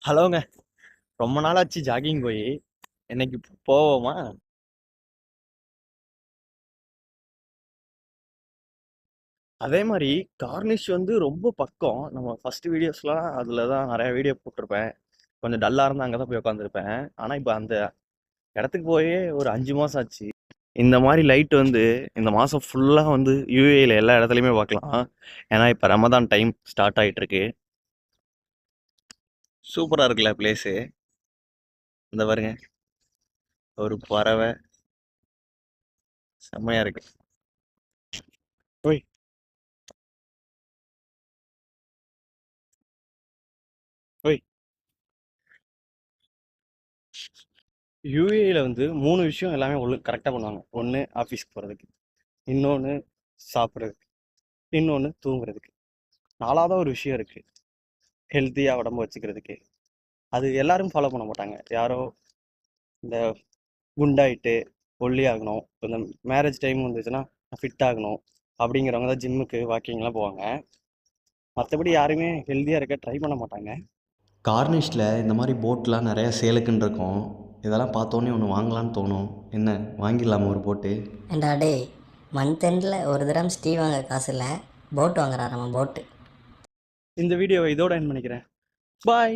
ஹலோங்க. ரொம்ப நாளாச்சு ஜாகிங் போய். இன்னைக்கு போவோமா? அதே மாதிரி கார்னிஷ் வந்து ரொம்ப பக்கம். நம்ம ஃபர்ஸ்ட் வீடியோஸ்லாம் அதில் தான் நிறைய வீடியோ போட்டிருப்பேன். கொஞ்சம் டல்லாக இருந்தால் அங்கே தான் போய் உட்காந்துருப்பேன். ஆனால் இப்போ அந்த இடத்துக்கு போயே ஒரு 5 மாதம் ஆச்சு. இந்த மாதிரி லைட் வந்து இந்த மாதம் ஃபுல்லாக வந்து யூஏயில் எல்லா இடத்துலையுமே பார்க்கலாம். ஏன்னா இப்போ ரமதான் டைம் ஸ்டார்ட் ஆகிட்டு இருக்கு. சூப்பராக இருக்குல்ல பிளேஸு. இந்த பாருங்க, ஒரு பறவை செம்மையாக இருக்கு. ஓய், ஓய். யூஏயில் வந்து 3 விஷயம் எல்லாமே கரெக்டாக பண்ணுவாங்க. ஒன்று ஆஃபீஸ்க்கு போகிறதுக்கு, இன்னொன்று சாப்பிட்றதுக்கு, இன்னொன்று தூங்குறதுக்கு. நாலாவதாக ஒரு விஷயம் இருக்குது, ஹெல்த்தியாக உடம்பு வச்சுக்கிறதுக்கு. அது எல்லாரும் ஃபாலோ பண்ண மாட்டாங்க. யாரோ இந்த குண்டாயிட்டு ஒல்லி ஆகணும், இப்போ இந்த மேரேஜ் டைம் வந்துச்சுன்னா ஃபிட் ஆகணும் அப்படிங்கிறவங்க தான் ஜிம்முக்கு வாக்கிங்லாம் போவாங்க. மற்றபடி யாருமே ஹெல்த்தியாக இருக்க ட்ரை பண்ண மாட்டாங்க. கார்னிஷில் இந்த மாதிரி போட்லாம் நிறையா சேலுக்குன்னு இருக்கும். இதெல்லாம் பார்த்தோன்னே ஒன்று வாங்கலான்னு தோணும். என்ன வாங்கிடலாமா ஒரு போட்டு? ஏண்டா டே, மந்த் எண்டில் ஒரு தரம் ஸ்டீ வாங்க காசு இல்லை, போட் வாங்குறாராமா போட்டு. இந்த வீடியோவை இதோட என் பண்ணிக்கிறேன். பாய்.